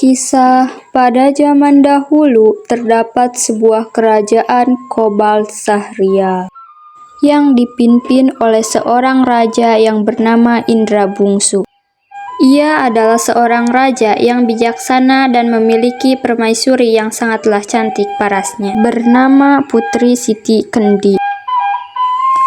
Kisah pada zaman dahulu terdapat sebuah kerajaan Kobal Sahria yang dipimpin oleh seorang raja yang bernama Indra Bungsu. Ia adalah seorang raja yang bijaksana dan memiliki permaisuri yang sangatlah cantik parasnya, bernama Putri Siti Kendi.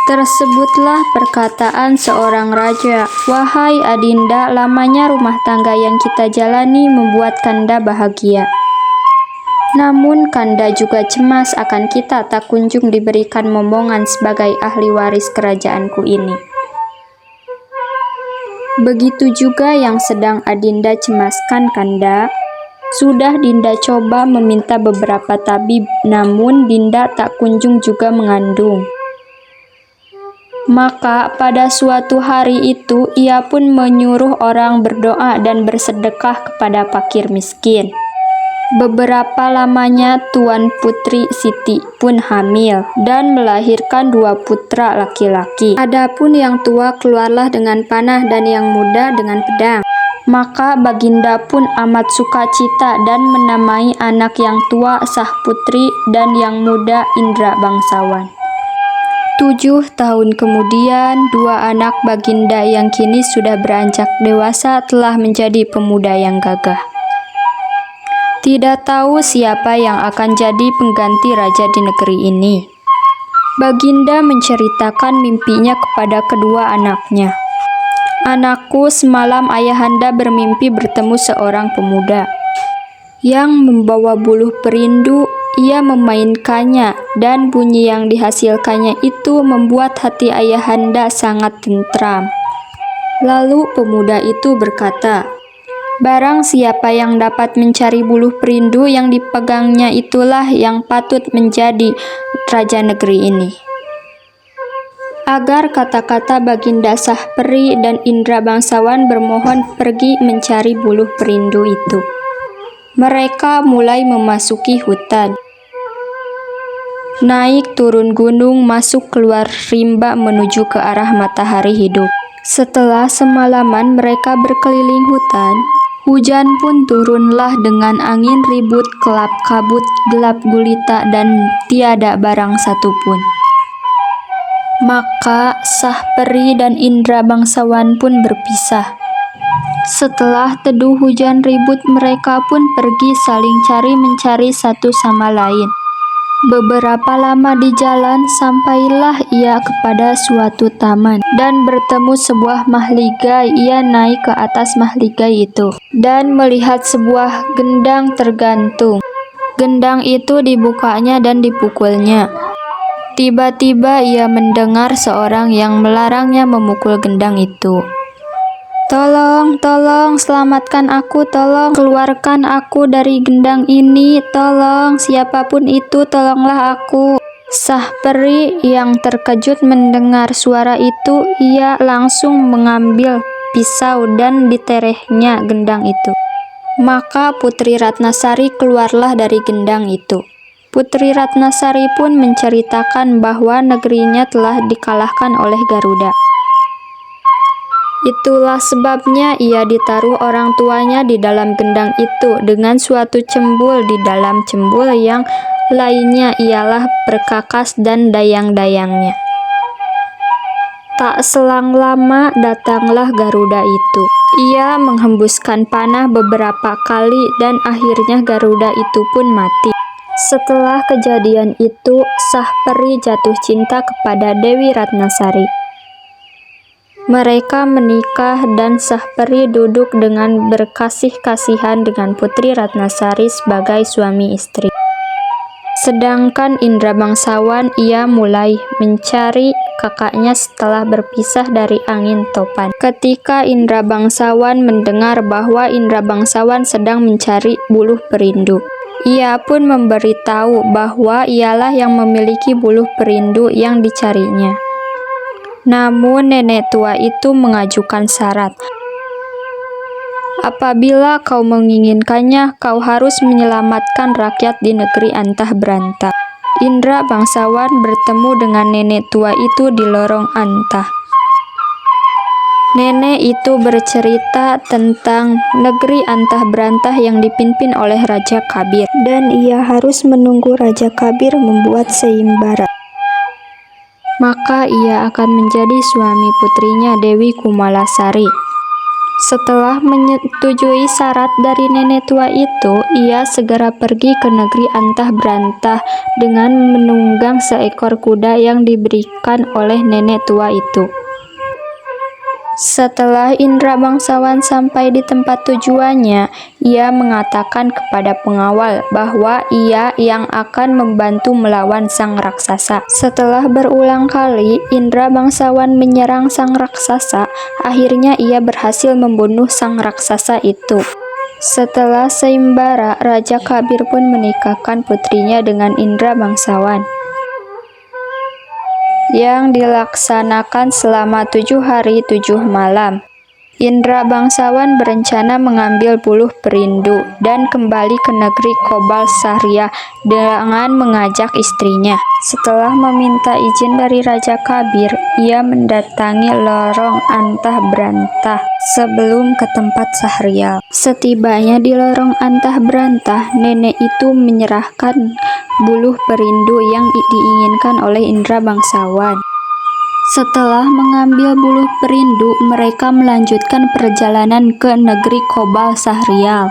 Tersebutlah perkataan seorang raja, "Wahai Adinda, lamanya rumah tangga yang kita jalani membuat Kanda bahagia. Namun Kanda juga cemas akan kita tak kunjung diberikan momongan sebagai ahli waris kerajaanku ini. Begitu juga yang sedang Adinda cemaskan, Kanda. Sudah Dinda coba meminta beberapa tabib, namun Dinda tak kunjung juga mengandung." Maka pada suatu hari itu ia pun menyuruh orang berdoa dan bersedekah kepada fakir miskin. Beberapa lamanya Tuan Putri Siti pun hamil dan melahirkan 2 putra laki-laki. Adapun yang tua keluarlah dengan panah dan yang muda dengan pedang. Maka Baginda pun amat sukacita dan menamai anak yang tua Sah Putri dan yang muda Indra Bangsawan. 7 tahun kemudian, 2 anak Baginda yang kini sudah beranjak dewasa telah menjadi pemuda yang gagah. Tidak tahu siapa yang akan jadi pengganti raja di negeri ini. Baginda menceritakan mimpinya kepada kedua anaknya. "Anakku, semalam ayahanda bermimpi bertemu seorang pemuda yang membawa buluh perindu. Ia memainkannya dan bunyi yang dihasilkannya itu membuat hati ayahanda sangat tentram." Lalu pemuda itu berkata, "Barang siapa yang dapat mencari buluh perindu yang dipegangnya itulah yang patut menjadi raja negeri ini." Agar kata-kata Baginda Sah Peri dan Indra Bangsawan bermohon pergi mencari buluh perindu itu, mereka mulai memasuki hutan. Naik turun gunung, masuk keluar rimba menuju ke arah matahari hidup. Setelah semalaman mereka berkeliling hutan, hujan pun turunlah dengan angin ribut, kelap kabut, gelap gulita, dan tiada barang satupun. Maka Sah Peri dan Indra Bangsawan pun berpisah. Setelah teduh hujan ribut, mereka pun pergi saling cari-mencari satu sama lain. Beberapa lama di jalan, sampailah ia kepada suatu taman dan bertemu sebuah mahligai. Ia naik ke atas mahligai itu dan melihat sebuah gendang tergantung. Gendang itu dibukanya dan dipukulnya. Tiba-tiba ia mendengar seorang yang melarangnya memukul gendang itu. "Tolong, tolong, selamatkan aku, tolong, keluarkan aku dari gendang ini, tolong, siapapun itu, tolonglah aku." Sah Peri yang terkejut mendengar suara itu, ia langsung mengambil pisau dan diterehnya gendang itu. Maka Putri Ratnasari keluarlah dari gendang itu. Putri Ratnasari pun menceritakan bahwa negerinya telah dikalahkan oleh Garuda. Itulah sebabnya ia ditaruh orang tuanya di dalam gendang itu dengan suatu cembul. Di dalam cembul yang lainnya ialah perkakas dan dayang-dayangnya. Tak selang lama datanglah Garuda itu. Ia menghembuskan panah beberapa kali dan akhirnya Garuda itu pun mati. Setelah kejadian itu, Sah Peri jatuh cinta kepada Dewi Ratnasari. Mereka menikah dan Sah Peri duduk dengan berkasih-kasihan dengan Putri Ratnasari sebagai suami istri. Sedangkan Indra Bangsawan ia mulai mencari kakaknya setelah berpisah dari angin topan. Ketika Indra Bangsawan mendengar bahwa Indra Bangsawan sedang mencari buluh perindu, ia pun memberitahu bahwa ialah yang memiliki buluh perindu yang dicarinya. Namun nenek tua itu mengajukan syarat. "Apabila kau menginginkannya, kau harus menyelamatkan rakyat di negeri antah berantah." Indra Bangsawan bertemu dengan nenek tua itu di lorong antah. Nenek itu bercerita tentang negeri antah berantah yang dipimpin oleh Raja Kabir, dan ia harus menunggu Raja Kabir membuat seimbara. Maka ia akan menjadi suami putrinya Dewi Kumalasari. Setelah menyetujui syarat dari nenek tua itu, ia segera pergi ke negeri antah berantah dengan menunggang seekor kuda yang diberikan oleh nenek tua itu. Setelah Indra bangsawan sampai di tempat tujuannya, ia mengatakan kepada pengawal bahwa ia yang akan membantu melawan sang raksasa. Setelah berulang kali Indra bangsawan menyerang sang raksasa, akhirnya ia berhasil membunuh sang raksasa itu. Setelah seimbara, Raja Kabir pun menikahkan putrinya dengan Indra bangsawan, yang dilaksanakan selama 7 hari 7 malam. Indra bangsawan berencana mengambil buluh perindu dan kembali ke negeri Kobal Sahria dengan mengajak istrinya. Setelah meminta izin dari Raja Kabir, ia mendatangi lorong antah berantah sebelum ke tempat Sahrial. Setibanya di lorong antah berantah, nenek itu menyerahkan buluh perindu yang diinginkan oleh Indra bangsawan. Setelah mengambil buluh perindu, mereka melanjutkan perjalanan ke negeri Kobal Sahrial.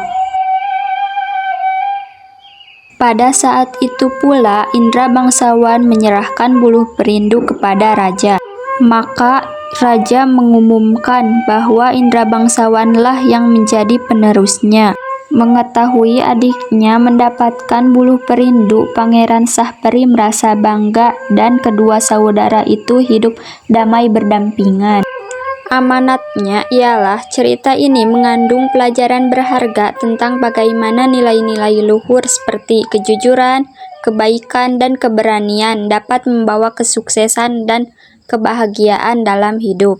Pada saat itu pula, Indra bangsawan menyerahkan buluh perindu kepada raja. Maka raja mengumumkan bahwa Indra bangsawanlah yang menjadi penerusnya. Mengetahui adiknya mendapatkan buluh perindu, Pangeran Sahperi merasa bangga dan kedua saudara itu hidup damai berdampingan. Amanatnya ialah cerita ini mengandung pelajaran berharga tentang bagaimana nilai-nilai luhur seperti kejujuran, kebaikan, dan keberanian dapat membawa kesuksesan dan kebahagiaan dalam hidup.